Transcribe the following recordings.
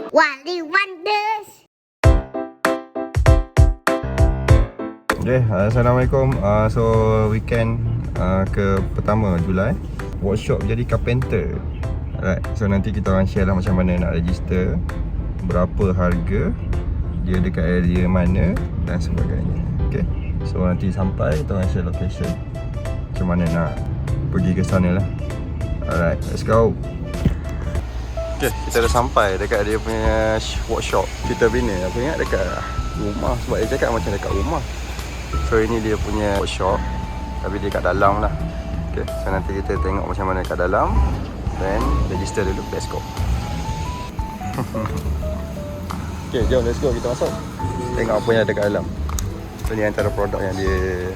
Wali Wonders. Okay, Assalamualaikum. So weekend ke pertama Julai, workshop jadi carpenter. Alright, so nanti kita orang share lah macam mana nak register, berapa harga, dia dekat area mana dan sebagainya. Okay, so nanti sampai kita orang share location, macam mana nak pergi ke sana lah. Alright, let's go. Okay, kita dah sampai dekat dia punya workshop. Kita bina, aku ingat dekat rumah, sebab dia cakap macam dekat rumah. So ini dia punya workshop, tapi dia kat dalam lah. Okay, so nanti kita tengok macam mana kat dalam. Then register dulu, let's go. Okay, jom let's go, kita masuk. Tengok apa yang ada kat dalam. So ni antara produk yang dia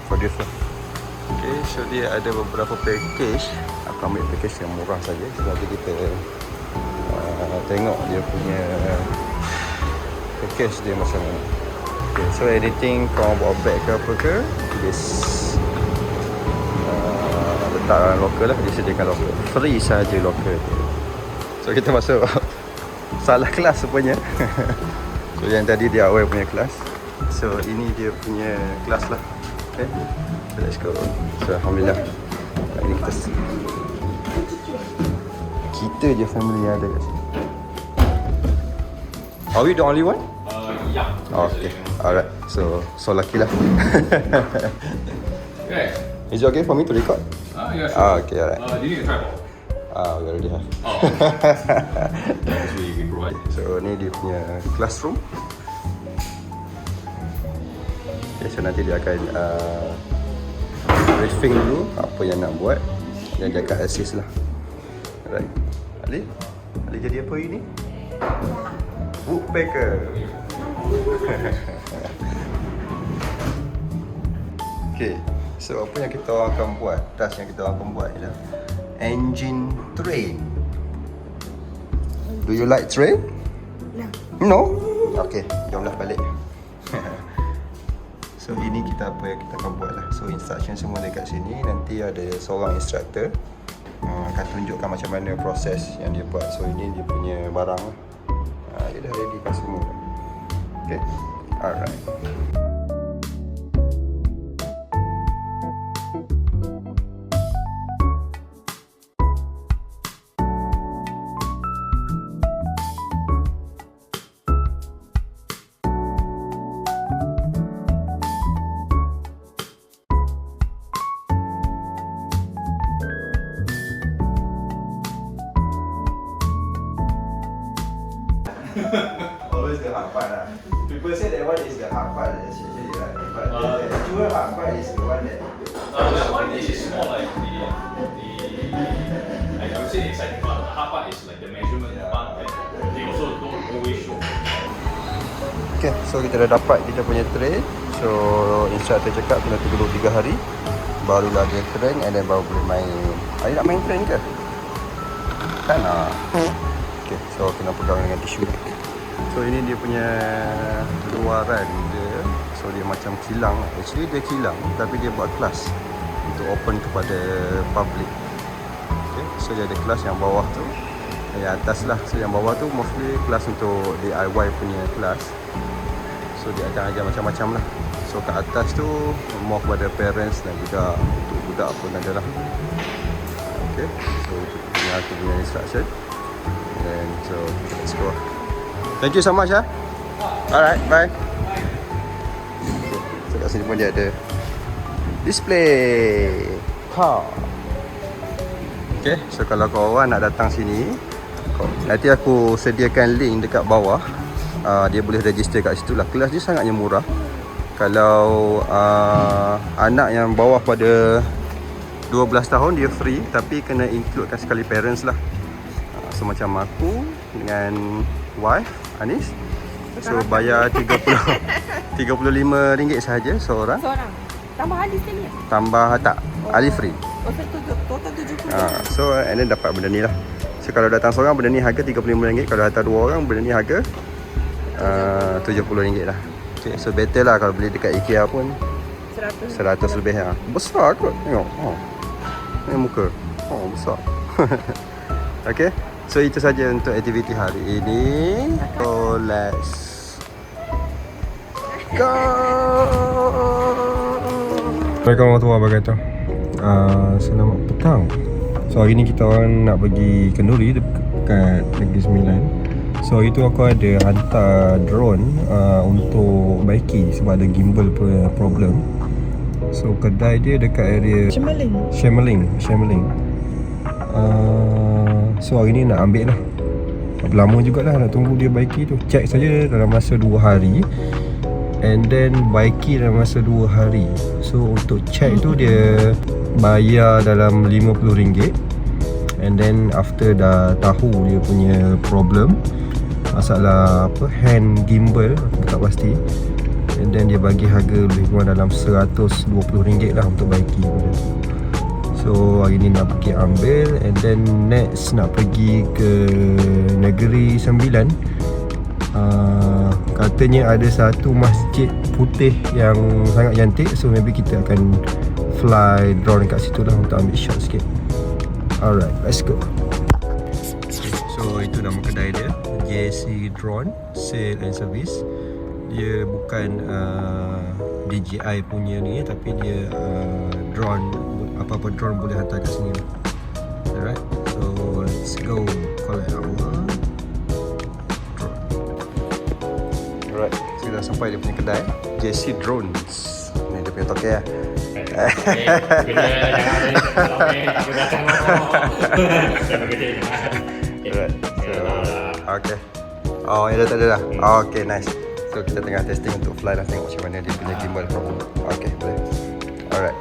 produce lah. Okay, so dia ada beberapa package. Aku ambil package yang murah saja. So nanti kita tengok dia punya package dia macam mana. Okay, so anything kau bawa bag ke apa ke, this letak lokal lah, disediakan lokal, free saja lokal. So kita masuk salah kelas rupanya. So yang tadi dia awal punya kelas, so ini dia punya kelas lah. Okay, so let's go. So Alhamdulillah, ini kita je family yang ada kat sini. Are we the only one? Yeah. Oh, okay. Alright. So lucky lah. Okay. Is it okay for me to record? Yeah, sure. Okay, alright. Do you need a tripod? We already have. Oh. That's really we provide. So ni dia punya classroom. Okay, so nanti dia akan briefing dulu apa yang nak buat, dan dia akan assist lah. Alright. Ali jadi apa ini? Woodpecker. Okay, so apa yang kita akan buat, task yang kita akan buat ialah engine train. Do you like train? No? Okay, jomlah balik. So ini kita apa yang kita akan buat lah. So instruction semua dekat sini. Nanti ada seorang instructor akan tunjukkan macam mana proses yang dia buat. So ini dia punya barang lah. Dia dah ready kan semua. Okay, alright. Always the hard part lah. People say that one is the hard part actually, right? But the actual hard part is the one that That one is more like the I would say the exciting part. The hard part is like the measurement part that they also don't always show. Okay, so kita dah dapat kita punya train. So instructor cakap kena tunggu 3 hari barulah dia train, and then baru boleh main. Adik nak main train ke? Tak nak. Okay, so kena pegang dengan tisu. So ini dia punya luaran dia. So dia macam kilang. Actually dia kilang, tapi dia buat kelas untuk open kepada public. Okay, so dia ada kelas yang bawah tu, yang atas lah. So yang bawah tu mostly kelas untuk DIY punya kelas. So dia akan ajar macam-macam lah. So kat atas tu more kepada parents dan juga untuk budak pun ada lah. Okay, so itu yang aku punya instruction. And so let's go. Thank you so much ah. Alright, bye. So kat sini pun dia ada display car. Okay, so kalau korang nak datang sini, nanti aku sediakan link dekat bawah. Dia boleh register kat situ lah. Kelas dia sangatnya murah. Kalau anak yang bawah pada 12 tahun dia free, tapi kena includekan sekali parents lah. So macam aku dengan wife Anis, so bayar RM35 sahaja seorang. Tambah hadis tadi. Tambah tak, Ali free. Total 70. So and then dapat benda ni lah. So kalau datang seorang benda ni harga RM35. Kalau datang 2 orang benda ni harga RM70 lah. Okay, so better lah kalau beli dekat IKEA pun 100 lebih lah. Besar kot, tengok. Ni muka. Besar. Okay, So itu saja untuk aktiviti hari ini. So let's go. Assalamualaikum warahmatullahi wabarakatuh. Selamat petang. So hari ni kita orang nak pergi kenduri dekat Negeri Sembilan. So itu aku ada hantar drone untuk baiki sebab ada gimbal problem. So kedai dia dekat area Shemeling. So hari ni nak ambil lah. Lama jugalah nak tunggu dia baiki tu. Check saja dalam masa 2 hari, and then baiki dalam masa 2 hari. So untuk check tu dia bayar dalam RM50. And then after dah tahu dia punya problem, masalah apa, hand gimbal, aku tak pasti, and then dia bagi harga lebih kurang dalam RM120 lah untuk baiki pada tu. So hari ni nak pergi ambil, and then next nak pergi ke Negeri Sembilan. Katanya ada satu masjid putih yang sangat cantik. So maybe kita akan fly drone kat situ lah untuk ambil shot sikit. Alright, let's go. So itu nama kedai dia, JC Drone Sale and Service. Dia bukan DJI punya ni, tapi dia drone, apa-apa drone boleh hantar kat sini. Alright, so let's go collect our drone. Alright, so dah sampai dia punya kedai, JC Drones. Ni dia punya toke lah. Alright, so okay. Oh, ya dah tak ada dah. Okay, nice. So kita tengah testing untuk fly lah, tengok macam mana dia punya gimbal problem. Okay, boleh. Alright.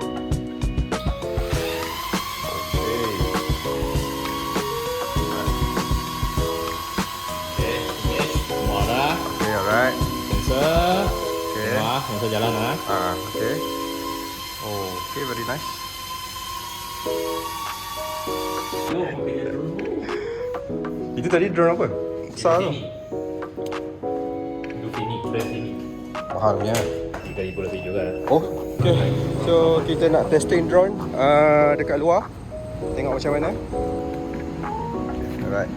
Semua dah. Okay, alright. Sensor. Okay. Sensor jalan lah. Okay. Oh, okay, very nice. Itu tadi drone apa? Besar tu. Mahal punya. 3,000 lebih juga. Oh, okay. So kita nak testing drone dekat luar. Tengok macam mana. Alright.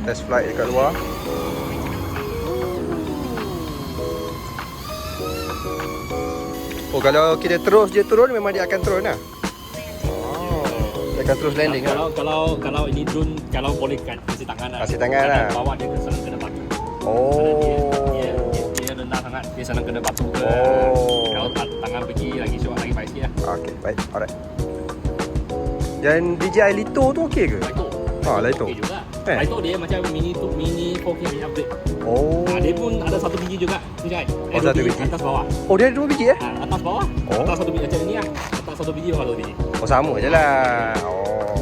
Test flight dekat luar. Oh, kalau kita terus je turun, memang dia akan turun lah. Oh, dia akan terus landing lah. Kalau ini drone, kalau boleh kasih tangan lah. Kasih tangan lah. Bawa dia ke sana kena batu. Oh. Dia rendah sangat, dia senang kena batu ke. Oh. Kalau tangan pergi lagi syok, lagi baik sikit lah. Okay, baik. Alright. Dan DJI Lito tu okey ke? Lito. Lito. Okey juga. Lito dia macam mini 4K punya upgrade. Oh. Dia pun ada satu biji juga, DJI. Satu biji. Atas bawah. Oh, dia ada 2 biji eh? Atas bawah. Oh. Atas satu biji macam ni lah. Atas satu biji, bawah satu biji. Oh, sama je lah. Oh.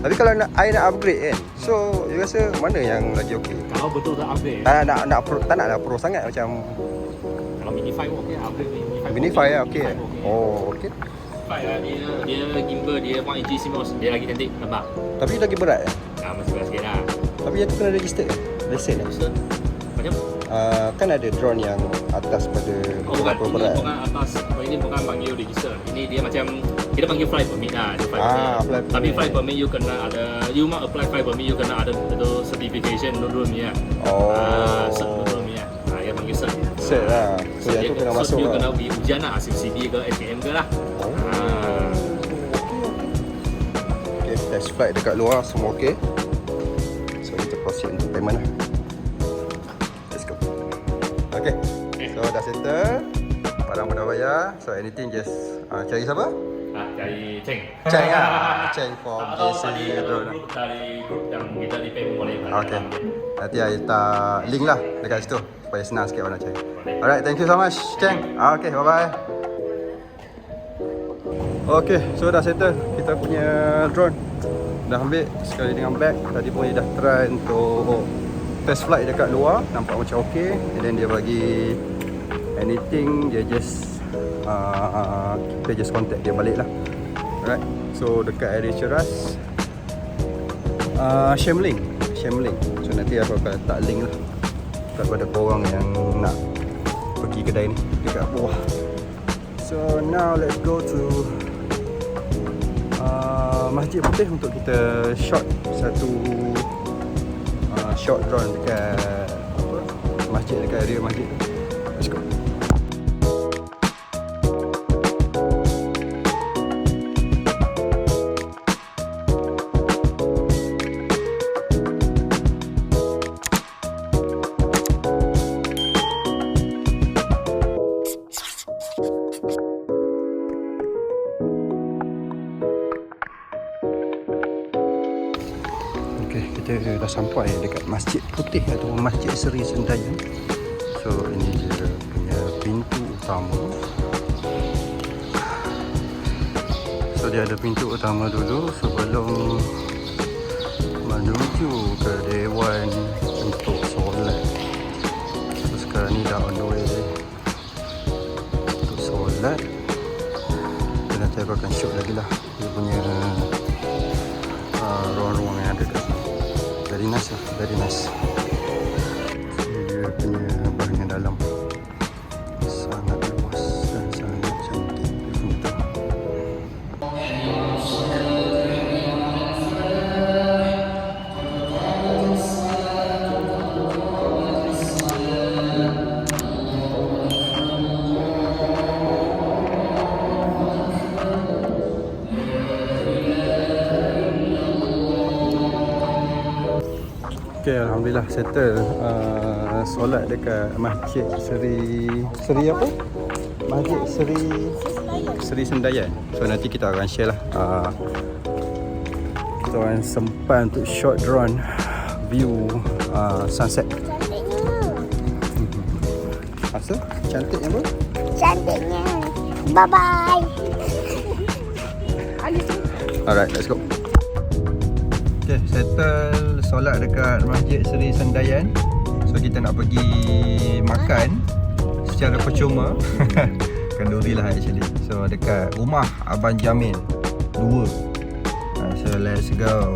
Tapi kalau nak upgrade kan, so you rasa mana yang lagi okey? Kalau betul tak upgrade. Tak nak pro sangat macam Kalau mini 5 okey, upgrade Mini 5 lah okey. Oh, okey. 5 lah dia gimbal dia 1 inch CMOS, dia lagi cantik, nampak? Tapi lagi berat eh? Masih berat sikit lah. Tapi yang tu kena register ke? Lesen eh? Macam? Kan ada drone yang atas pada berapa berat. Ini bukan atas, ini bukan panggil register. Ini dia macam, kita panggil flight permit lah. Flight permit. Tapi flight permit you kena ada, you mau apply flight permit you kena ada itu certification dulu ni lah. Cert dulu ni lah. Yang panggil cert. Cert lah. So yang tu kena masuk you lah. kena pergi ujian lah, CCD ke SPM ke lah. Okay, test flight dekat luar semua okey. So kita proceed untuk payment lah. Let's go. Okay, so dah settle. Barang pun dah bayar. So anything just cari siapa? Cari Cheng. Cheng lah. Cheng from JC Drone. Dari grup yang kita di payment boleh. Okay. Nanti saya letak link lah dekat situ supaya senang sikit orang nak cari. Alright, thank you so much Cheng. Okay, bye bye. Okay, so dah settle kita punya drone. Dah ambil sekali dengan bag. Tadi pun dia dah try untuk test flight dekat luar. Nampak macam okay. And then dia bagi anything, dia just kita just contact dia balik lah. Alright, so dekat area Ceras, Shemeling. So nanti aku akan letak link lah kepada korang yang nak pergi kedai ni dekat bawah. So now let's go to Masjid Putih untuk kita shot satu short drone dekat apa, masjid, dekat area masjid tu. Let's go. Kita dah sampai dekat Masjid Putih atau Masjid Seri Sendayan. So ini dia punya pintu utama. So dia ada pintu utama dulu sebelum menuju ke Dewan untuk solat. So sekarang ni dah on the way untuk solat. Dan nanti aku akan shoot lagi lah dia punya ruang-ruang yang ada kat sini. Very nice lah, very nice. Ini dia punya bahagian dalam. Sangat luas dan sangat cantik. Okay, alhamdulillah settle solat dekat Masjid Seri apa? Masjid Seri Sendayan. So nanti kita akan share lah. Kita akan sempat untuk short drone view sunset. Rasa cantiknya bro? Cantiknya. Bye bye. Alright, let's go. Okay, settle solat dekat Masjid Seri Sendayan. So kita nak pergi makan secara percuma. Kenduri lah actually. So dekat rumah Abang Jamil 2. So let's go.